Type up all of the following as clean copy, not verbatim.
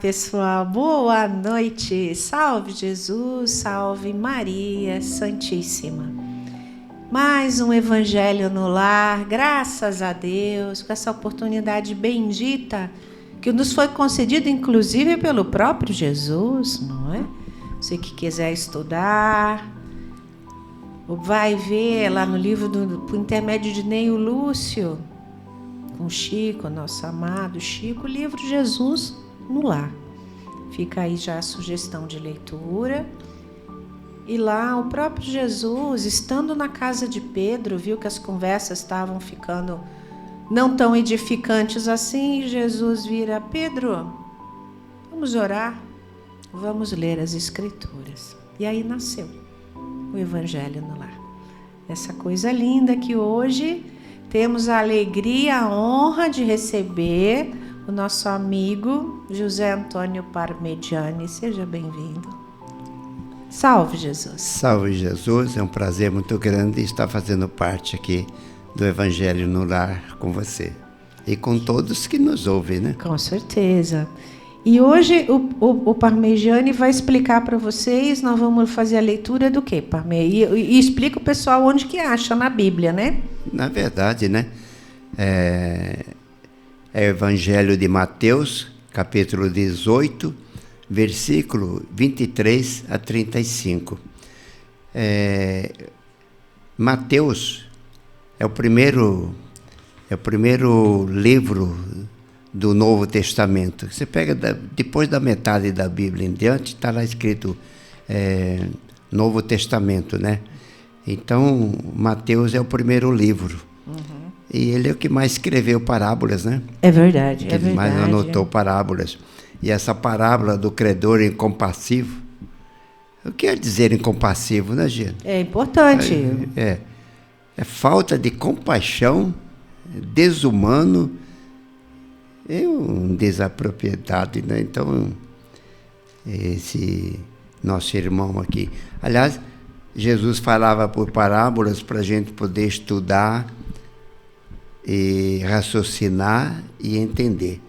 pessoal, boa noite, salve Jesus, salve Maria Santíssima. Mais um Evangelho no Lar, graças a Deus, com essa oportunidade bendita que nos foi concedida inclusive pelo próprio Jesus, não é? Você que quiser estudar, vai ver lá no livro por intermédio de Neio Lúcio, com Chico, nosso amado Chico, o livro Jesus no Lar. Fica aí já a sugestão de leitura. E lá o próprio Jesus, estando na casa de Pedro, viu que as conversas estavam ficando não tão edificantes assim, e Jesus vira: Pedro, vamos orar, vamos ler as Escrituras. E aí nasceu o Evangelho no Lar. Essa coisa linda que hoje temos a alegria, a honra de receber o nosso amigo José Antônio Parmegiani. Seja bem-vindo. Salve, Jesus. Salve, Jesus. É um prazer muito grande estar fazendo parte aqui do Evangelho no Lar com você. E com todos que nos ouvem, né? Com certeza. E hoje o Parmegiani vai explicar para vocês, nós vamos fazer a leitura do quê, Parme? E explica o pessoal onde que acha na Bíblia, né? Na verdade, né? É o Evangelho de Mateus, capítulo 18, versículo 23 a 35. Mateus é o primeiro livro do Novo Testamento. Você pega depois da metade da Bíblia em diante, está lá escrito Novo Testamento, né? Então, Mateus é o primeiro livro. Uhum. E ele é o que mais escreveu parábolas, né? É verdade, que ele mais anotou parábolas. E essa parábola do credor incompassivo, o que quer dizer incompassivo, né, Gina? É importante. É falta de compaixão, desumano, um desapropriado, né? Então, esse nosso irmão aqui. Aliás, Jesus falava por parábolas para a gente poder estudar e raciocinar e entender.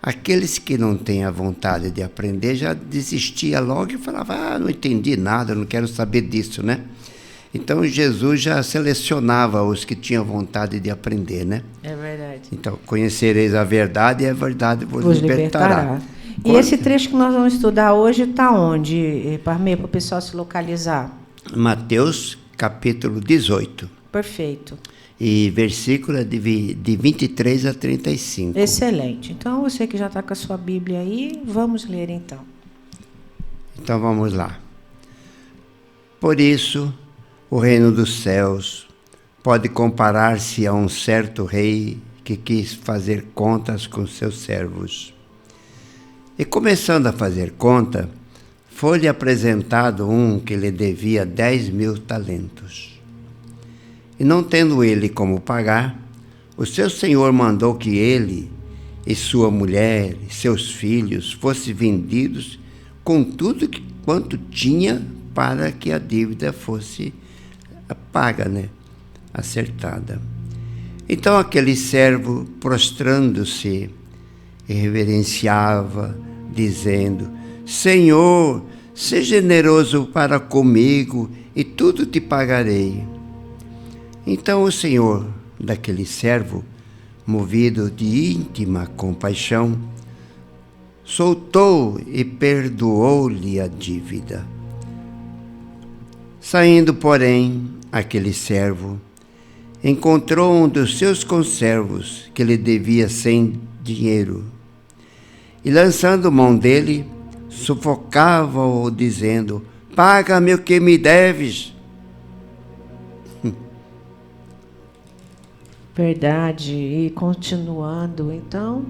Aqueles que não têm a vontade de aprender já desistia logo e falava: não entendi nada, não quero saber disso, né? Então Jesus já selecionava os que tinham vontade de aprender, né? É verdade. Então, conhecereis a verdade e a verdade vos libertará. E esse trecho que nós vamos estudar hoje está onde, Parmê, para o pessoal se localizar? Mateus, capítulo 18. Perfeito. E versículo de 23 a 35. Excelente. Então, você que já está com a sua Bíblia aí, vamos ler então. Então, vamos lá. Por isso, o reino dos céus pode comparar-se a um certo rei que quis fazer contas com seus servos. E começando a fazer conta, foi-lhe apresentado um que lhe devia 10.000 talentos. E não tendo ele como pagar, o seu senhor mandou que ele e sua mulher e seus filhos fossem vendidos com tudo quanto tinha para que a dívida fosse paga, né? Acertada. Então aquele servo, prostrando-se, reverenciava, dizendo: Senhor, seja generoso para comigo e tudo te pagarei. Então o senhor daquele servo, movido de íntima compaixão, soltou e perdoou-lhe a dívida. Saindo, porém, aquele servo encontrou um dos seus conservos que lhe devia 100 dinheiro, e lançando mão dele, sufocava-o, dizendo: Paga-me o que me deves. Verdade. E continuando, então,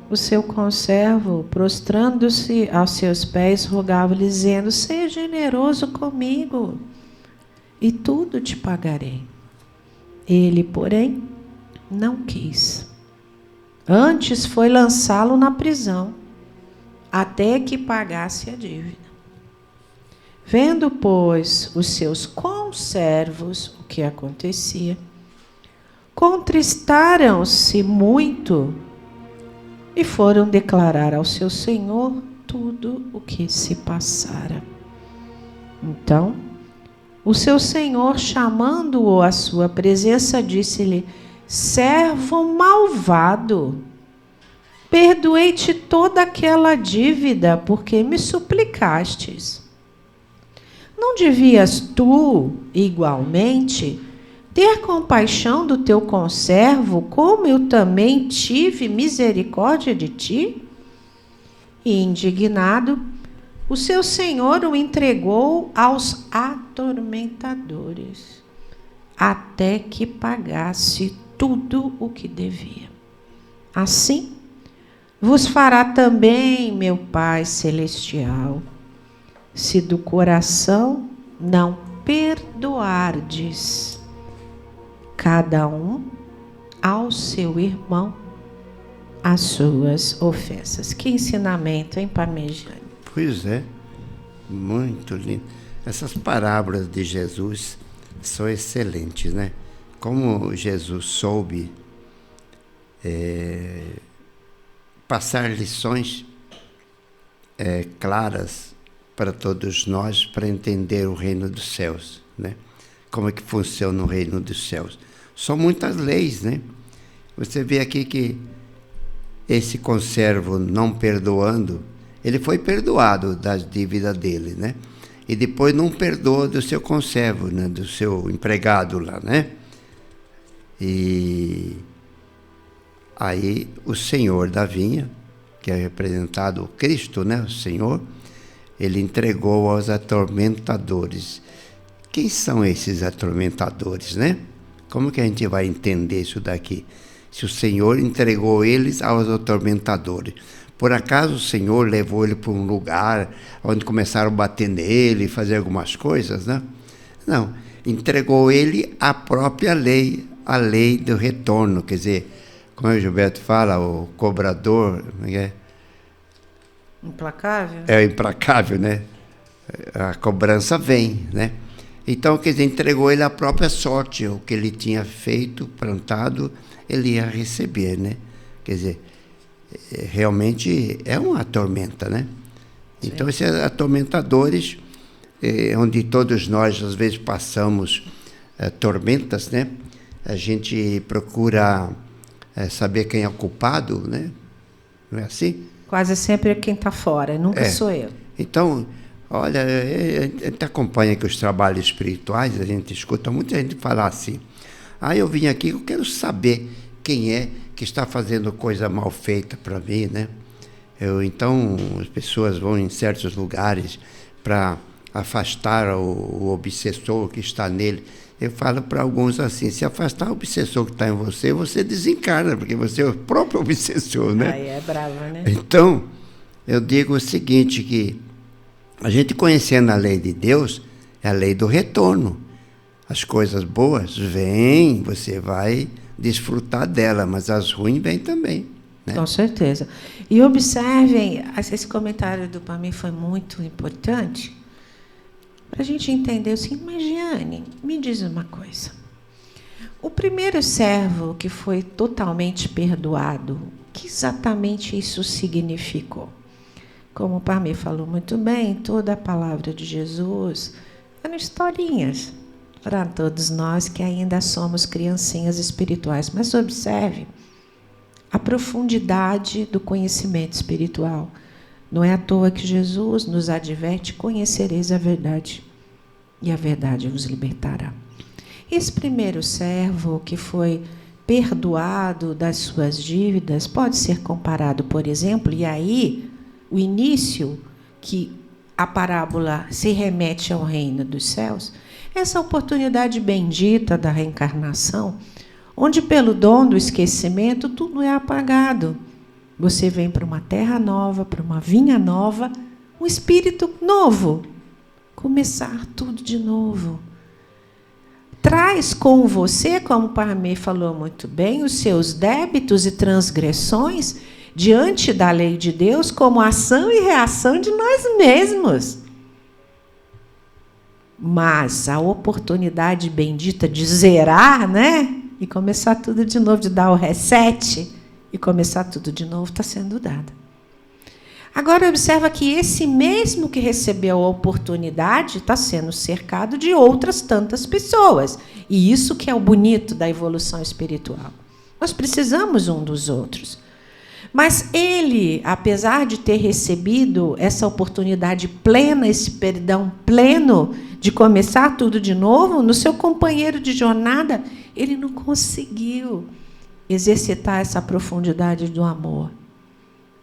o seu conservo, prostrando-se aos seus pés, rogava-lhe, dizendo: Seja generoso comigo, e tudo te pagarei. Ele, porém, não quis. Antes foi lançá-lo na prisão, até que pagasse a dívida. Vendo, pois, os seus conservos o que acontecia, contristaram-se muito e foram declarar ao seu senhor tudo o que se passara. Então, o seu senhor, chamando-o à sua presença, disse-lhe: servo malvado, perdoei-te toda aquela dívida, porque me suplicastes. Não devias tu, igualmente, ter compaixão do teu conservo, como eu também tive misericórdia de ti? E, indignado, o seu senhor o entregou aos atormentadores, até que pagasse tudo o que devia. Assim, vos fará também meu Pai Celestial, se do coração não perdoardes cada um ao seu irmão as suas ofensas. Que ensinamento, hein, Parmegiani? Pois é, muito lindo. Essas parábolas de Jesus são excelentes, né? Como Jesus soube passar lições claras para todos nós, para entender o reino dos céus, né? Como é que funciona o reino dos céus. São muitas leis, né? Você vê aqui que esse conservo não perdoando, ele foi perdoado das dívidas dele, né? E depois não perdoa do seu conservo, né? Do seu empregado lá, né? E aí o Senhor da vinha, que é representado o Cristo, né? O Senhor, ele entregou aos atormentadores. Quem são esses atormentadores, né? Como que a gente vai entender isso daqui? Se o Senhor entregou eles aos atormentadores. Por acaso o Senhor levou ele para um lugar onde começaram a bater nele, fazer algumas coisas, né? Não, entregou ele à própria lei, a lei do retorno. Quer dizer, como o Gilberto fala, o cobrador... Implacável? É implacável, né? A cobrança vem, né? Então, quer dizer, entregou ele à própria sorte. O que ele tinha feito, plantado, ele ia receber, né? Quer dizer, realmente é uma tormenta, né? Sim. Então, esses atormentadores, onde todos nós, às vezes, passamos tormentas, né? A gente procura saber quem é o culpado, né? Não é assim? Quase sempre é quem está fora, nunca sou eu. Então, olha, a gente acompanha aqui os trabalhos espirituais, a gente escuta muita gente falar assim: eu vim aqui, eu quero saber quem é que está fazendo coisa mal feita para mim, né? Então, as pessoas vão em certos lugares para afastar o obsessor que está nele. Eu falo para alguns assim: se afastar o obsessor que está em você, você desencarna, porque você é o próprio obsessor, né? Aí é bravo, né? Então, eu digo o seguinte, que a gente conhecendo a lei de Deus, é a lei do retorno. As coisas boas vêm, você vai desfrutar dela, mas as ruins vêm também, né? Com certeza. E observem, esse comentário do Pamir foi muito importante, para a gente entender o seguinte. Mas, Giane, me diz uma coisa. O primeiro servo que foi totalmente perdoado, o que exatamente isso significou? Como o Pamir falou muito bem, toda a palavra de Jesus eram historinhas para todos nós que ainda somos criancinhas espirituais. Mas observe a profundidade do conhecimento espiritual. Não é à toa que Jesus nos adverte: conhecereis a verdade, e a verdade vos libertará. Esse primeiro servo que foi perdoado das suas dívidas pode ser comparado, por exemplo, e aí o início que a parábola se remete ao reino dos céus, essa oportunidade bendita da reencarnação, onde pelo dom do esquecimento tudo é apagado. Você vem para uma terra nova, para uma vinha nova, um espírito novo, começar tudo de novo. Traz com você, como o Parmê falou muito bem, os seus débitos e transgressões diante da lei de Deus como ação e reação de nós mesmos. Mas a oportunidade bendita de zerar, né? E começar tudo de novo, de dar o reset, e começar tudo de novo está sendo dada. Agora observa que esse mesmo que recebeu a oportunidade está sendo cercado de outras tantas pessoas. E isso que é o bonito da evolução espiritual. Nós precisamos um dos outros. Mas ele, apesar de ter recebido essa oportunidade plena, esse perdão pleno de começar tudo de novo, no seu companheiro de jornada, ele não conseguiu exercitar essa profundidade do amor.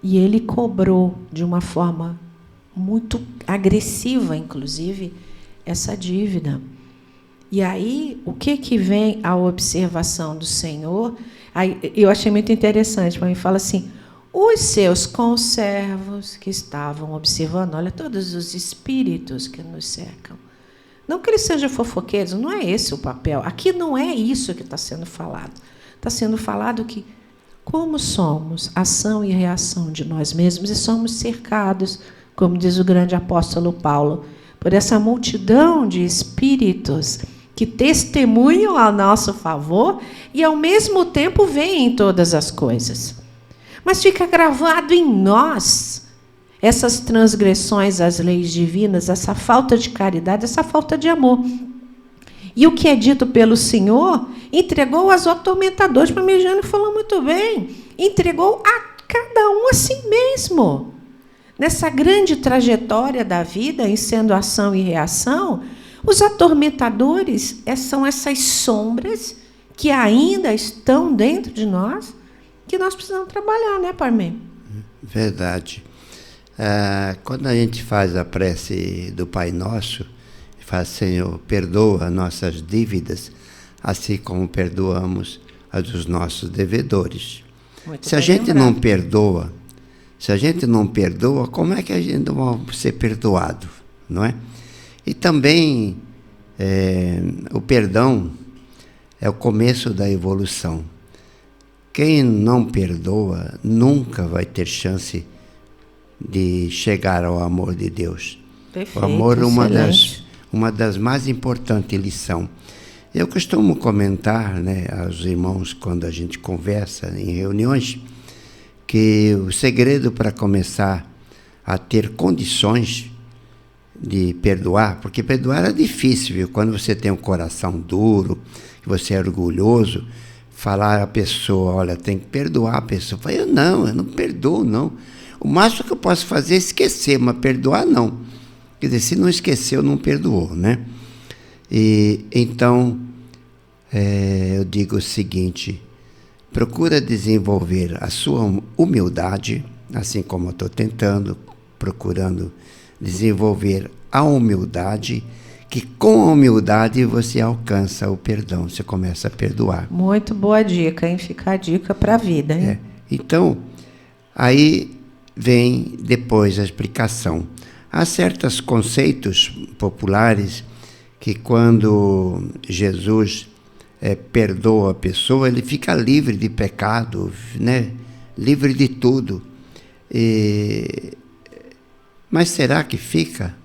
E ele cobrou de uma forma muito agressiva, inclusive, essa dívida. E aí, o que vem a observação do Senhor? Aí, eu achei muito interessante, mas ele fala assim, os seus conservos que estavam observando, olha, todos os espíritos que nos cercam. Não que eles sejam fofoqueiros, não é esse o papel. Aqui não é isso que está sendo falado. Está sendo falado que, como somos ação e reação de nós mesmos, e somos cercados, como diz o grande apóstolo Paulo, por essa multidão de espíritos que testemunham a nosso favor e, ao mesmo tempo, veem todas as coisas. Mas fica gravado em nós essas transgressões às leis divinas, essa falta de caridade, essa falta de amor. E o que é dito pelo Senhor, entregou aos atormentadores, para mim, Jânio falou muito bem, entregou a cada um a si mesmo. Nessa grande trajetória da vida, em sendo ação e reação, os atormentadores são essas sombras que ainda estão dentro de nós, que nós precisamos trabalhar, né, Parmê? Verdade. Quando a gente faz a prece do Pai Nosso, faz, Senhor, perdoa nossas dívidas, assim como perdoamos as dos nossos devedores. Se a gente não perdoa, como é que a gente vai ser perdoado, não é? E também o perdão é o começo da evolução. Quem não perdoa nunca vai ter chance de chegar ao amor de Deus. Perfeito, o amor é uma das mais importantes lições. Eu costumo comentar, né, aos irmãos, quando a gente conversa em reuniões, que o segredo para começar a ter condições de perdoar, porque perdoar é difícil, viu? Quando você tem um coração duro, que você é orgulhoso, falar à pessoa, olha, tem que perdoar a pessoa. Eu falo, eu não perdoo, não. O máximo que eu posso fazer é esquecer, mas perdoar não. Quer dizer, se não esqueceu, não perdoou, né? E então, eu digo o seguinte, procura desenvolver a sua humildade, assim como eu estou tentando, procurando desenvolver a humildade, que com a humildade você alcança o perdão, você começa a perdoar. Muito boa dica, hein? Fica a dica para a vida, hein? Então, aí vem depois a explicação. Há certos conceitos populares que quando Jesus perdoa a pessoa, ele fica livre de pecado, né? Livre de tudo. Mas será que fica?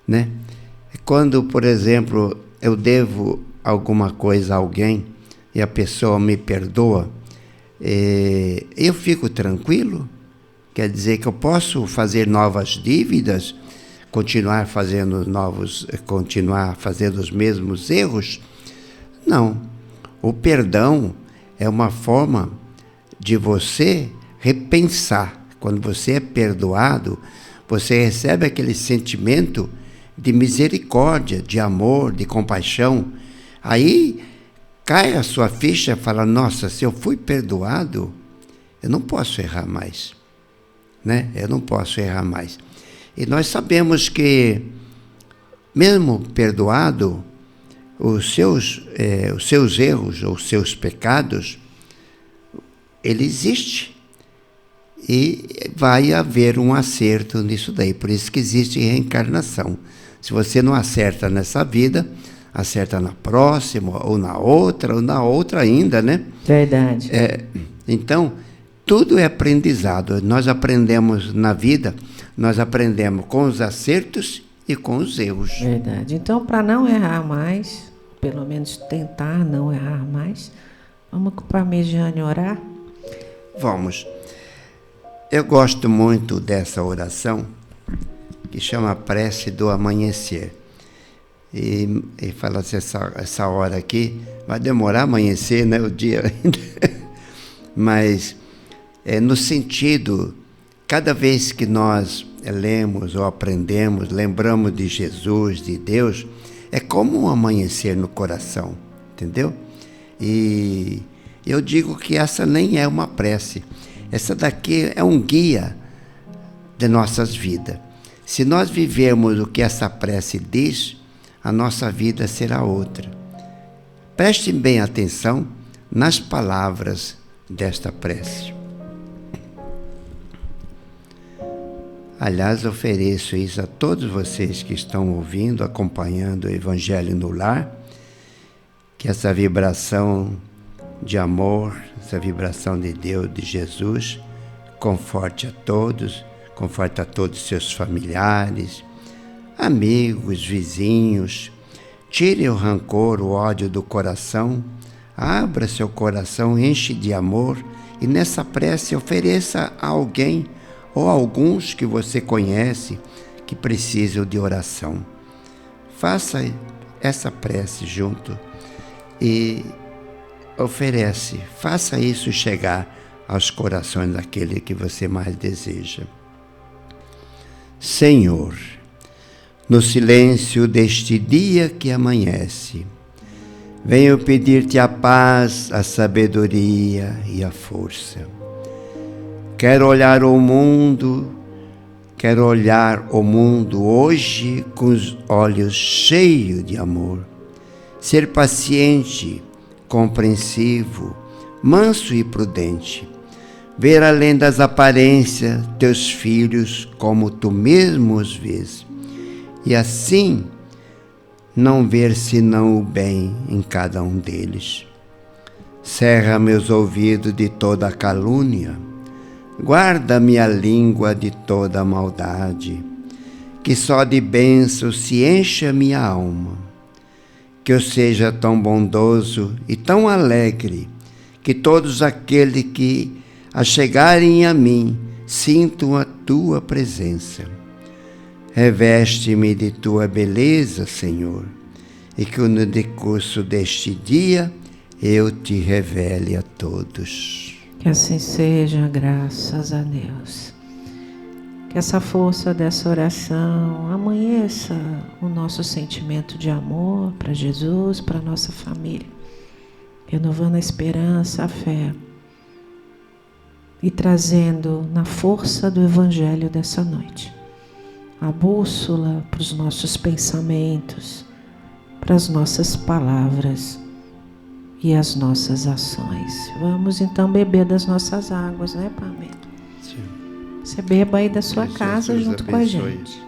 Né? Quando, por exemplo, eu devo alguma coisa a alguém e a pessoa me perdoa, eu fico tranquilo? Quer dizer que eu posso fazer novas dívidas, continuar fazendo os mesmos erros? Não. O perdão é uma forma de você repensar. Quando você é perdoado, você recebe aquele sentimento de misericórdia, de amor, de compaixão. Aí cai a sua ficha e fala, nossa, se eu fui perdoado, eu não posso errar mais. Né? Eu não posso errar mais. E nós sabemos que, mesmo perdoado, os seus erros ou os seus pecados, ele existe. E vai haver um acerto nisso daí. Por isso que existe reencarnação. Se você não acerta nessa vida, acerta na próxima, ou na outra ainda, né? Verdade. Então, tudo é aprendizado. Nós aprendemos na vida, nós aprendemos com os acertos e com os erros. Verdade. Então, para não errar mais, pelo menos tentar não errar mais, vamos com o Parmegiane orar. Vamos. Eu gosto muito dessa oração, que chama Prece do Amanhecer. E fala assim, essa hora aqui, vai demorar a amanhecer, né, o dia ainda. Mas, no sentido, cada vez que nós lemos ou aprendemos, lembramos de Jesus, de Deus, é como um amanhecer no coração, entendeu? E eu digo que essa nem é uma prece. Essa daqui é um guia de nossas vidas. Se nós vivermos o que essa prece diz, a nossa vida será outra. Prestem bem atenção nas palavras desta prece. Aliás, ofereço isso a todos vocês que estão ouvindo, acompanhando o Evangelho no Lar, que essa vibração de amor, essa vibração de Deus, de Jesus, conforte a todos os seus familiares, amigos, vizinhos. Tire o rancor, o ódio do coração, abra seu coração, enche de amor e nessa prece ofereça a alguém ou alguns que você conhece que precisam de oração. Faça essa prece junto e faça isso chegar aos corações daquele que você mais deseja. Senhor, no silêncio deste dia que amanhece, venho pedir-te a paz, a sabedoria e a força. Quero olhar o mundo hoje com os olhos cheios de amor. Ser paciente, compreensivo, manso e prudente. Ver além das aparências teus filhos como tu mesmo os vês. E assim não ver senão o bem em cada um deles. Cerra meus ouvidos de toda calúnia. Guarda minha língua de toda maldade, que só de bênçãos se encha minha alma. Que eu seja tão bondoso e tão alegre, que todos aqueles que achegarem a mim sintam a tua presença. Reveste-me de tua beleza, Senhor, e que no decurso deste dia eu te revele a todos. Que assim seja, graças a Deus. Que essa força dessa oração amanheça o nosso sentimento de amor para Jesus, para a nossa família, renovando a esperança, a fé e trazendo na força do Evangelho dessa noite a bússola para os nossos pensamentos, para as nossas palavras e as nossas ações. Vamos então beber das nossas águas, né, Pamela? Sim. Você beba aí da sua casa Jesus junto abençoe. com a gente.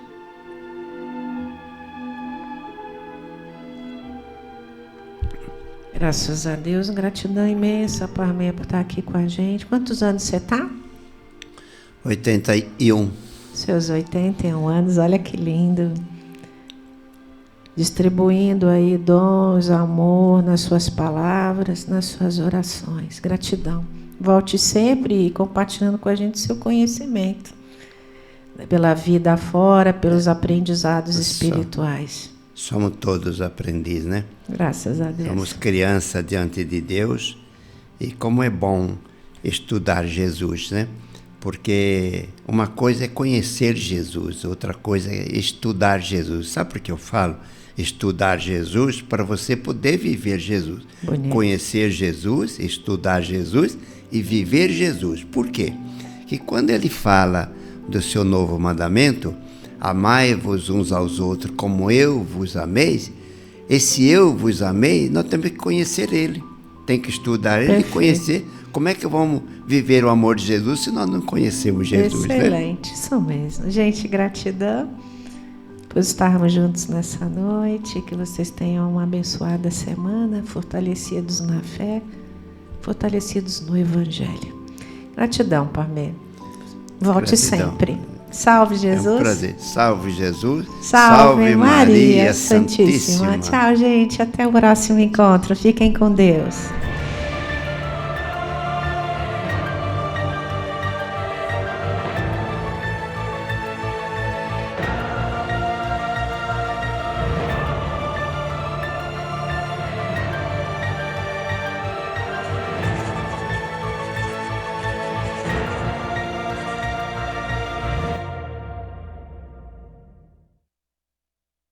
Graças a Deus, gratidão imensa, Pamela, por estar aqui com a gente. Quantos anos você está? 81. Seus 81 anos, olha que lindo. Distribuindo aí dons, amor nas suas palavras, nas suas orações. Gratidão. Volte sempre compartilhando com a gente seu conhecimento. Pela vida afora, pelos aprendizados espirituais. Somos todos aprendizes, né? Graças a Deus. Somos crianças diante de Deus. E como é bom estudar Jesus, né? Porque uma coisa é conhecer Jesus, outra coisa é estudar Jesus. Sabe por que eu falo? Estudar Jesus para você poder viver Jesus. Bonito. Conhecer Jesus, estudar Jesus e viver Jesus. Por quê? Que quando ele fala do seu novo mandamento, amai-vos uns aos outros como eu vos amei, esse eu vos amei, nós temos que conhecer ele. Tem que estudar ele e conhecer. Como é que vamos viver o amor de Jesus se nós não conhecemos Jesus? Excelente, né? Isso mesmo. Gente, gratidão por estarmos juntos nessa noite, que vocês tenham uma abençoada semana, fortalecidos na fé, fortalecidos no Evangelho. Gratidão, Pamela. Volte sempre. Salve Jesus. É um prazer. Salve Jesus. Salve Maria Santíssima. Tchau, gente. Até o próximo encontro. Fiquem com Deus.